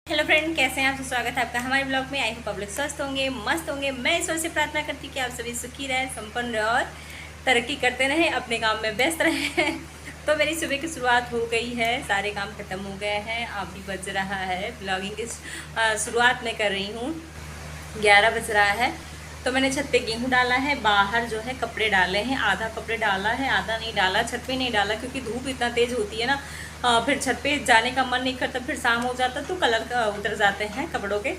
Hello friend, कैसे हैं आप? स्वागत है आपका हमारे ब्लॉग में। आई होप आप लोग स्वस्थ होंगे, मस्त होंगे। मैं ईश्वर से प्रार्थना करती हूँ कि आप सभी सुखी रहें, संपन्न रहे और तरक्की करते रहें, अपने काम में व्यस्त रहें। तो मेरी सुबह की शुरुआत हो गई है, सारे काम खत्म हो गए हैं। अभी बज रहा है, ब्लॉगिंग की शुरुआत मैं कर रही हूँ, 11 बज रहा है। तो मैंने छत पे गेहूँ डाला है, बाहर जो है कपड़े डाले हैं। आधा कपड़े डाला है, आधा नहीं डाला। छत पे नहीं डाला क्योंकि धूप इतना तेज़ होती है ना, फिर छत पे जाने का मन नहीं करता, फिर शाम हो जाता तो कलर उतर जाते हैं कपड़ों के।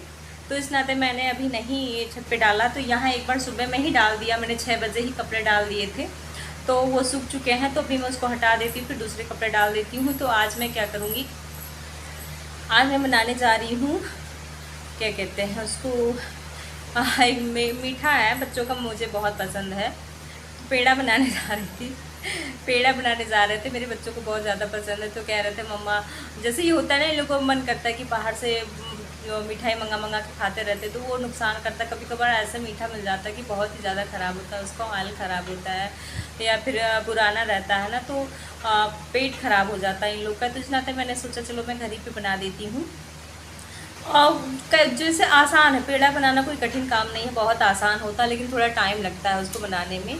तो इस नाते मैंने अभी नहीं छत पे डाला। तो यहाँ एक बार सुबह में ही डाल दिया मैंने, 6 बजे ही कपड़े डाल दिए थे, तो वो सूख चुके हैं। तो अभी मैं उसको हटा देती हूँ, फिर दूसरे कपड़े डाल देती हूँ। तो आज मैं क्या करूँगी, आज मैं बनाने जा रही हूँ, क्या कहते हैं उसको, एक मीठा है, बच्चों का मुझे बहुत पसंद है। पेड़ा बनाने जा रही थी, पेड़ा बनाने जा रहे थे, मेरे बच्चों को बहुत ज़्यादा पसंद है। तो कह रहे थे मम्मा, जैसे ये होता है ना, इन लोगों को मन करता है कि बाहर से जो मिठाई मंगा मंगा के खाते रहते, तो वो नुकसान करता है। कभी कभार ऐसा मीठा मिल जाता है कि बहुत ही ज़्यादा ख़राब होता है, उसका ऑयल ख़राब होता है या फिर पुराना रहता है ना, तो पेट ख़राब हो जाता है इन लोग का। तो इस नाते मैंने सोचा चलो मैं घर ही पे बना देती हूँ। और जैसे आसान है, पेड़ा बनाना कोई कठिन काम नहीं है, बहुत आसान होता है, लेकिन थोड़ा टाइम लगता है उसको बनाने में।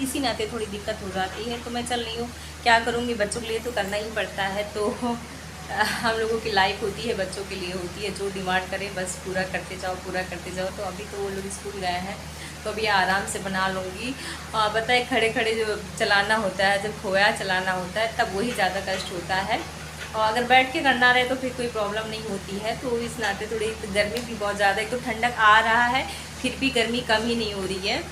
इसी नाते थोड़ी दिक्कत हो जाती है। तो मैं चल रही हूँ, क्या करूँगी, बच्चों के लिए तो करना ही पड़ता है। तो हम लोगों की लाइफ होती है, बच्चों के लिए होती है, जो डिमांड करे बस पूरा करते जाओ, पूरा करते जाओ। तो अभी तो वो लोग स्कूल गए हैं, तो अभी आराम से बना लूँगी। बताए खड़े खड़े जो चलाना होता है, जब खोया चलाना होता है तब वही ज़्यादा कष्ट होता है। और अगर बैठ के करना रहे तो फिर कोई प्रॉब्लम नहीं होती है। तो इस नाते थोड़ी गर्मी भी बहुत ज़्यादा, एक तो ठंडक आ रहा है, फिर भी गर्मी कम ही नहीं हो रही है।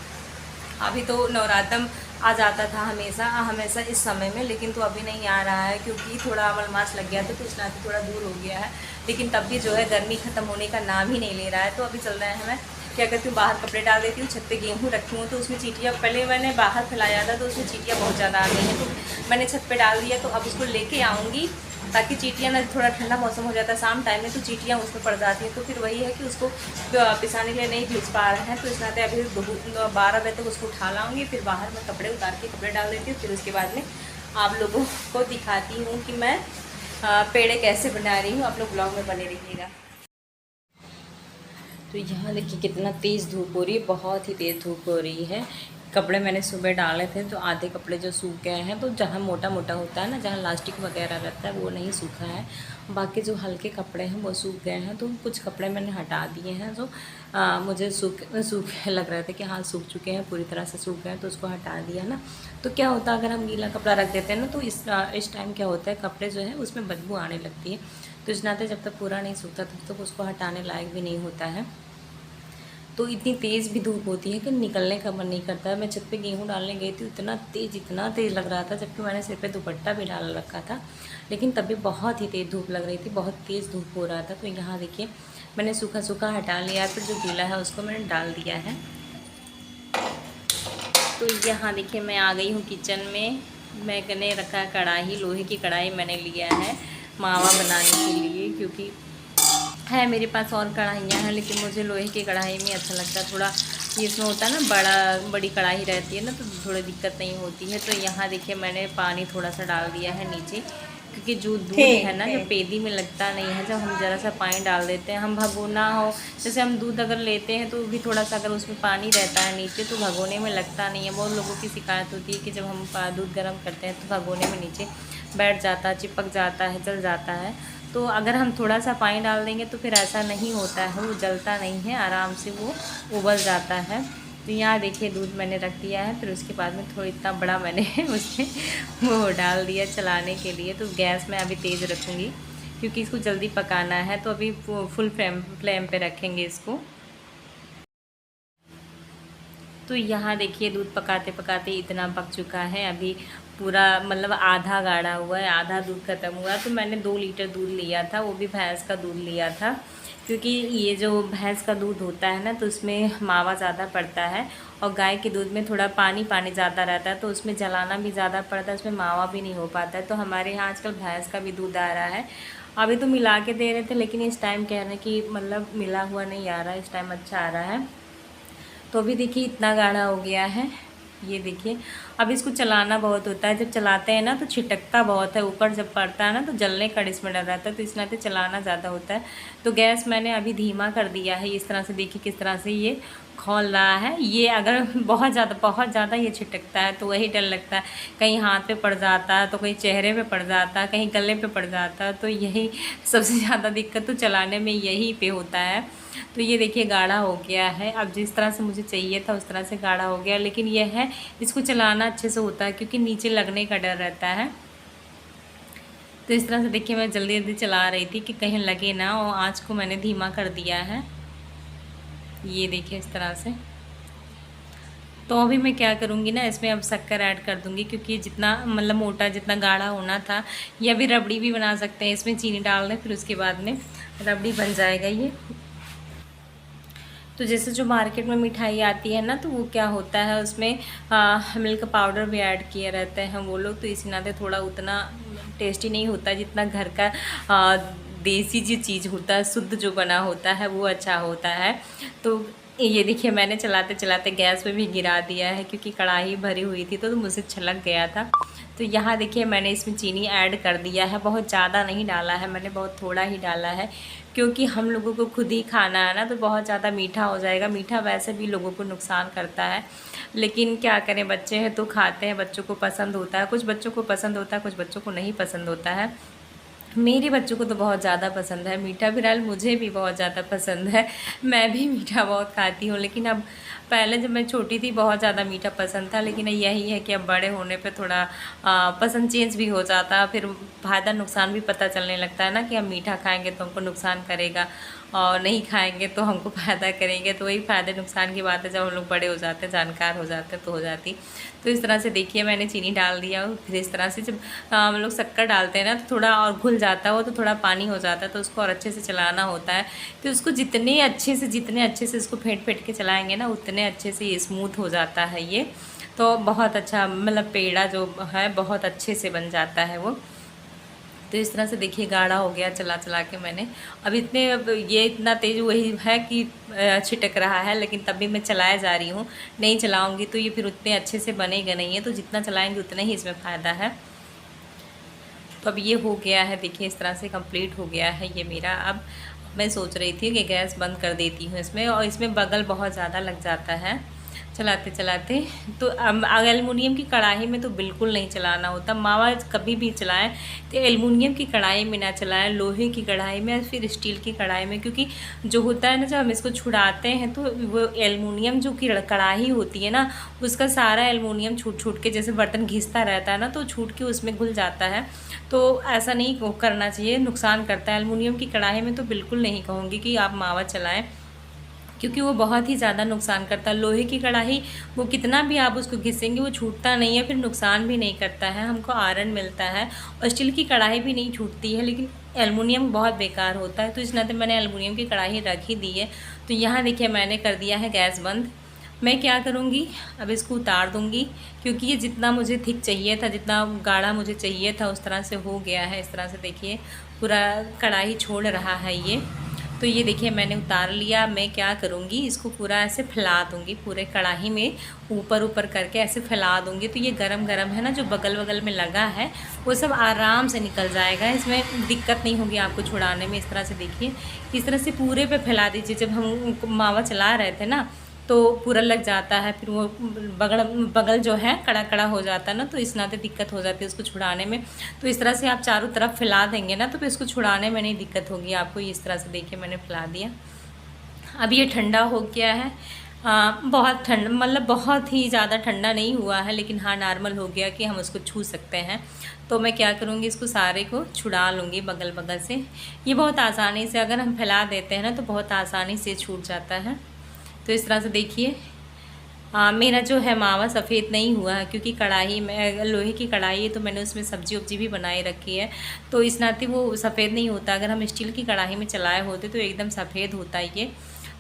अभी तो नवरात्रम आ जाता था हमेशा हमेशा इस समय में, लेकिन तो अभी नहीं आ रहा है क्योंकि थोड़ा अमल मास लग गया था, तो इस नाते थोड़ा दूर हो गया है। लेकिन तब भी जो है गर्मी ख़त्म होने का नाम ही नहीं ले रहा है। तो अभी चल रहे हैं, मैं क्या करती हूँ, बाहर कपड़े डाल देती हूँ, छत पे गेहूँ रखी हूँ, तो उसमें चींटियाँ, पहले मैंने बाहर फैलाया था तो उसमें चींटियाँ बहुत ज़्यादा आ गई हैं, तो मैंने छत पे डाल दिया। तो अब उसको लेके आऊँगी, ताकि चींटियाँ ना, थोड़ा ठंडा मौसम हो जाता है शाम टाइम में, तो चींटियाँ उसमें पड़ जाती हैं। तो फिर वही है कि उसको पिसाने के लिए नहीं भेज पा रहे हैं। तो इस नाते अभी 12 बजे तक उसको उठा लाऊंगी, फिर बाहर में कपड़े उतार के कपड़े डाल देती हूँ। फिर उसके बाद में आप लोगों को दिखाती हूँ कि मैं पेड़े कैसे बना रही हूँ। आप लोग ब्लॉग में बने रहिएगा। तो यहाँ देखिए कितना तेज़ धूप हो रही है, बहुत ही तेज़ धूप हो रही है। कपड़े मैंने सुबह डाले थे, तो आधे कपड़े जो सूख गए हैं, तो जहाँ मोटा मोटा होता है ना, जहाँ इलास्टिक वगैरह रहता है वो नहीं सूखा है। बाकी जो हल्के कपड़े हैं वो सूख गए हैं। तो कुछ कपड़े मैंने हटा दिए हैं जो मुझे सूखे लग रहे थे कि हाँ सूख चुके हैं, पूरी तरह से सूख गए हैं, तो उसको हटा दिया ना। तो क्या होता है, अगर हम गीला कपड़ा रख देते हैं ना, तो इस टाइम क्या होता है, कपड़े जो है उसमें बदबू आने लगती है। तो इस नाते जब तक पूरा नहीं सूखता तब तक उसको हटाने लायक भी नहीं होता है। तो इतनी तेज़ भी धूप होती है कि निकलने का मन नहीं करता है। मैं छत पे गेहूँ डालने गई थी, इतना तेज़ लग रहा था, जबकि मैंने सिर पे दुपट्टा भी डाल रखा था, लेकिन तभी बहुत ही तेज़ धूप लग रही थी, बहुत तेज़ धूप हो रहा था। तो यहाँ देखिए मैंने सूखा सूखा हटा लिया, फिर जो गीला है उसको मैंने डाल दिया है। तो यहाँ देखिए मैं आ गई हूँ किचन में। मैंने रखा है कढ़ाई, लोहे की कढ़ाई मैंने लिया है मावा बनाने के लिए, क्योंकि है मेरे पास और कढ़ाइयाँ हैं, लेकिन मुझे लोहे की कढ़ाई में अच्छा लगता है। थोड़ा ये इसमें होता है ना, बड़ी कढ़ाई रहती है ना, तो थोड़ी दिक्कत नहीं होती है। तो यहाँ देखिए मैंने पानी थोड़ा सा डाल दिया है नीचे, क्योंकि जो दूध है ना, जो पेदी में लगता नहीं है, जब हम ज़रा सा पानी डाल देते हैं, हम भगोना हो, जैसे हम दूध अगर लेते हैं तो भी थोड़ा सा अगर उसमें पानी रहता है नीचे, तो भगोने में लगता नहीं है। बहुत लोगों की शिकायत होती है कि जब हम दूध गर्म करते हैं तो भगोने में नीचे बैठ जाता है, चिपक जाता है, जल जाता है। तो अगर हम थोड़ा सा पानी डाल देंगे तो फिर ऐसा नहीं होता है, वो जलता नहीं है, आराम से वो उबल जाता है। तो यहाँ देखिए दूध मैंने रख दिया है, फिर उसके बाद में थोड़ा इतना बड़ा मैंने उसमें वो डाल दिया चलाने के लिए। तो गैस में अभी तेज़ रखूँगी क्योंकि इसको जल्दी पकाना है, तो अभी फुल फ्लेम पे रखेंगे इसको। तो यहाँ देखिए दूध पकाते पकाते इतना पक चुका है, अभी पूरा मतलब आधा गाढ़ा हुआ है, आधा दूध ख़त्म हुआ। तो मैंने 2 लीटर दूध लिया था, वो भी भैंस का दूध लिया था, क्योंकि ये जो भैंस का दूध होता है ना, तो उसमें मावा ज़्यादा पड़ता है, और गाय के दूध में थोड़ा पानी पानी ज़्यादा रहता है, तो उसमें जलाना भी ज़्यादा पड़ता है, उसमें मावा भी नहीं हो पाता है। तो हमारे यहाँ आजकल भैंस का भी दूध आ रहा है। अभी तो मिला के दे रहे थे, लेकिन इस टाइम कह रहे हैं कि मतलब मिला हुआ नहीं आ रहा है, इस टाइम अच्छा आ रहा है। तो अभी देखिए इतना गाढ़ा हो गया है, ये देखिए, अब इसको चलाना बहुत होता है, जब चलाते हैं ना तो छिटकता बहुत है, ऊपर जब पड़ता है ना तो जलने का इसमें डर रहता है, तो इस नाते चलाना ज़्यादा होता है। तो गैस मैंने अभी धीमा कर दिया है। इस तरह से देखिए किस तरह से ये खौल रहा है। ये अगर बहुत ज़्यादा ये छिटकता है तो वही डर लगता है, कहीं हाथ पे पड़ जाता है तो कहीं चेहरे पे पड़ जाता है, कहीं गले पे पड़ जाता है। तो यही सबसे ज़्यादा दिक्कत तो चलाने में यही पे होता है। तो ये देखिए गाढ़ा हो गया है। अब जिस तरह से मुझे चाहिए था उस तरह से गाढ़ा हो गया, लेकिन यह है इसको चलाना अच्छे से होता है क्योंकि नीचे लगने का डर रहता है। तो इस तरह से देखिए मैं जल्दी जल्दी चला रही थी कि कहीं लगे ना, और आँच को मैंने धीमा कर दिया है। ये देखिए इस तरह से। तो अभी मैं क्या करूँगी ना, इसमें अब शक्कर ऐड कर दूँगी, क्योंकि जितना मतलब मोटा जितना गाढ़ा होना था, या भी रबड़ी भी बना सकते हैं, इसमें चीनी डाल दें फिर उसके बाद में रबड़ी बन जाएगा ये। तो जैसे जो मार्केट में मिठाई आती है ना, तो वो क्या होता है उसमें मिल्क पाउडर भी ऐड किए रहते हैं वो लोग, तो इसी नाते थोड़ा उतना टेस्टी नहीं होता जितना घर का देसी जो चीज़ होता है, शुद्ध जो बना होता है वो अच्छा होता है। तो ये देखिए मैंने चलाते चलाते गैस पे भी गिरा दिया है, क्योंकि कढ़ाई भरी हुई थी तो मुझसे छलक गया था। तो यहाँ देखिए मैंने इसमें चीनी ऐड कर दिया है, बहुत ज़्यादा नहीं डाला है मैंने, बहुत थोड़ा ही डाला है, क्योंकि हम लोगों को खुद ही खाना है ना, तो बहुत ज़्यादा मीठा हो जाएगा। मीठा वैसे भी लोगों को नुकसान करता है, लेकिन क्या करें, बच्चे हैं तो खाते हैं, बच्चों को पसंद होता है। कुछ बच्चों को पसंद होता है, कुछ बच्चों को नहीं पसंद होता है। मेरे बच्चों को तो बहुत ज़्यादा पसंद है मीठा, फिलहाल मुझे भी बहुत ज़्यादा पसंद है। मैं भी मीठा बहुत खाती हूँ, लेकिन अब पहले जब मैं छोटी थी बहुत ज़्यादा मीठा पसंद था, लेकिन यही है कि अब बड़े होने पे थोड़ा पसंद चेंज भी हो जाता है। फिर फ़ायदा नुकसान भी पता चलने लगता है ना, कि हम मीठा खाएंगे तो हमको नुकसान करेगा, और नहीं खाएंगे तो हमको फ़ायदा करेंगे। तो वही फ़ायदे नुकसान की बात है, जब हम लोग बड़े हो जाते हैं, जानकार हो जाते हैं तो हो जाती। तो इस तरह से देखिए मैंने चीनी डाल दिया। फिर इस तरह से जब हम लोग शक्कर डालते हैं ना, तो थोड़ा और घुल जाता है वो, तो थोड़ा पानी हो जाता है, तो उसको और अच्छे से चलाना होता है। तो उसको जितने अच्छे से इसको फेंट के चलाएँगे ना, उतने अच्छे से ये स्मूथ हो जाता है ये। तो बहुत अच्छा मतलब पेड़ा जो है बहुत अच्छे से बन जाता है वो। तो इस तरह से देखिए गाढ़ा हो गया चला चला के मैंने। अब ये इतना तेज़ वही है कि छिटक रहा है, लेकिन तब भी मैं चलाए जा रही हूँ। नहीं चलाऊँगी तो ये फिर उतने अच्छे से बनेगा नहीं है, तो जितना चलाएँगे उतना ही इसमें फ़ायदा है। तो अब ये हो गया है, देखिए इस तरह से कंप्लीट हो गया है ये मेरा। अब मैं सोच रही थी कि गैस बंद कर देती हूँ इसमें, और इसमें बगल बहुत ज़्यादा लग जाता है चलाते चलाते। तो एलुमिनियम की कढ़ाई में तो बिल्कुल नहीं चलाना होता। मावा कभी भी चलाएं तो एलुमिनियम की कढ़ाई में ना चलाएं, लोहे की कढ़ाई में, फिर स्टील की कढ़ाई में। क्योंकि जो होता है ना, जब हम इसको छुड़ाते हैं तो वो एलुमिनियम जो की कढ़ाई होती है ना, उसका सारा एलुमिनियम छूट छूट के, जैसे बर्तन घिसता रहता है ना, तो छूट के उसमें घुल जाता है। तो ऐसा नहीं करना चाहिए, नुकसान करता है। एलुमिनियम की कढ़ाई में तो बिल्कुल नहीं कहूँगी कि आप मावा चलाएँ, क्योंकि वो बहुत ही ज़्यादा नुकसान करता है। लोहे की कढ़ाई वो कितना भी आप उसको घिसेंगे वो छूटता नहीं है, फिर नुकसान भी नहीं करता है, हमको आयरन मिलता है। और स्टील की कढ़ाई भी नहीं छूटती है, लेकिन एलुमिनियम बहुत बेकार होता है। तो इस नाते मैंने एलुमिनियम की कढ़ाई रख ही दी है। तो यहाँ देखिए मैंने कर दिया है गैस बंद। मैं क्या करूँगी, अब इसको उतार दूँगी, क्योंकि ये जितना मुझे थिक चाहिए था, जितना गाढ़ा मुझे चाहिए था, उस तरह से हो गया है। इस तरह से देखिए पूरा कढ़ाई छोड़ रहा है ये। तो ये देखिए मैंने उतार लिया। मैं क्या करूँगी, इसको पूरा ऐसे फैला दूँगी, पूरे कढ़ाई में ऊपर ऊपर करके ऐसे फैला दूँगी। तो ये गरम गरम है ना, जो बगल बगल में लगा है वो सब आराम से निकल जाएगा, इसमें दिक्कत नहीं होगी आपको छुड़ाने में। इस तरह से देखिए, इस तरह से पूरे पे फैला दीजिए। जब हम मावा चला रहे थे ना, तो पूरा लग जाता है, फिर वो बगल जो है कड़ा कड़ा हो जाता है ना, तो इस नाते दिक्कत हो जाती है उसको छुड़ाने में। तो इस तरह से आप चारों तरफ फैला देंगे ना, तो फिर इसको छुड़ाने में नहीं दिक्कत होगी आपको। इस तरह से देखिए मैंने फैला दिया। अब ये ठंडा हो गया है, बहुत ठंड मतलब बहुत ही ज़्यादा ठंडा नहीं हुआ है, लेकिन हाँ नॉर्मल हो गया कि हम उसको छू सकते हैं। तो मैं क्या करूँगी, इसको सारे को छुड़ा लूँगी बगल बगल से। ये बहुत आसानी से अगर हम फैला देते हैं ना, तो बहुत आसानी से छूट जाता है। तो इस तरह से देखिए मेरा जो है मावा सफ़ेद नहीं हुआ है, क्योंकि कढ़ाई में लोहे की कढ़ाई है, तो मैंने उसमें सब्जी वब्जी भी बनाई रखी है, तो इस नाते वो सफ़ेद नहीं होता। अगर हम स्टील की कढ़ाई में चलाए होते तो एकदम सफ़ेद होता है ये।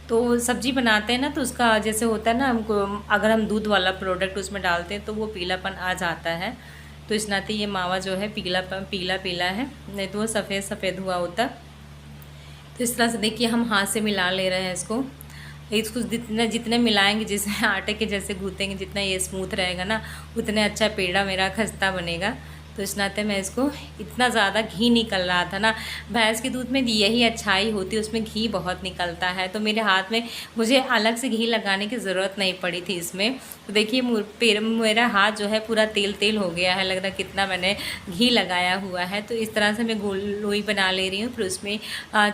तो सब्ज़ी बनाते हैं ना, तो उसका जैसे होता है ना, हमको अगर हम दूध वाला प्रोडक्ट उसमें डालते हैं तो वो पीलापन आ जाता है। तो इस नाते ये मावा जो है पीला पीला है, नहीं तो वो सफ़ेद हुआ होता। तो इस तरह से देखिए हम हाथ से मिला ले रहे हैं इसको। इसको जितना जितने मिलाएंगे, जैसे आटे के जैसे गूँथेंगे, जितना ये स्मूथ रहेगा ना उतने अच्छा पेड़ा मेरा खस्ता बनेगा। तो इस नाते मैं इसको, इतना ज़्यादा घी निकल रहा था ना, भैंस के दूध में यही अच्छाई होती है, उसमें घी बहुत निकलता है। तो मेरे हाथ में मुझे अलग से घी लगाने की ज़रूरत नहीं पड़ी थी इसमें। तो देखिए मेरा हाथ जो है पूरा तेल तेल हो गया है, लग रहा कितना मैंने घी लगाया हुआ है। तो इस तरह से मैं गोल लोई बना ले रही हूँ, फिर उसमें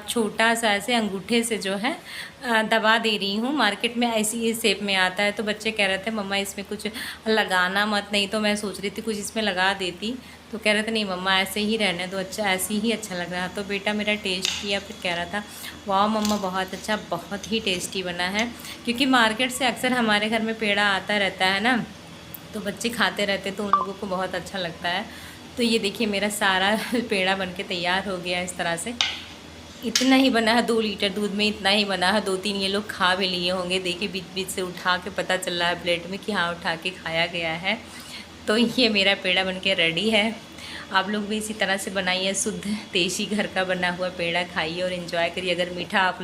छोटा सा ऐसे अंगूठे से जो है दबा दे रही हूँ। मार्केट में ऐसी इस शेप में आता है। तो बच्चे कह रहे थे मम्मा इसमें कुछ लगाना मत, नहीं तो मैं सोच रही थी कुछ इसमें लगा देती। तो कह रहे थे नहीं मम्मा ऐसे ही रहने दो, अच्छा ऐसे ही अच्छा लग रहा। तो बेटा मेरा टेस्ट किया, फिर कह रहा था वाह मम्मा बहुत अच्छा, बहुत ही टेस्टी बना है। क्योंकि मार्केट से अक्सर हमारे घर में पेड़ा आता रहता है ना, तो बच्चे खाते रहते, तो उन लोगों को बहुत अच्छा लगता है। तो ये देखिए मेरा सारा पेड़ा बन के तैयार हो गया इस तरह से। इतना ही बना है, 2 लीटर दूध में इतना ही बना है। 2-3 ये लोग खा भी लिए होंगे। देखिए बीच बीच से उठा के पता चल रहा है प्लेट में कि हाँ उठा के खाया गया है। तो ये मेरा पेड़ा बन के रेडी है। आप लोग भी इसी तरह से बनाइए, शुद्ध देसी घर का बना हुआ पेड़ा खाइए और एंजॉय करिए। अगर मीठा आप लोग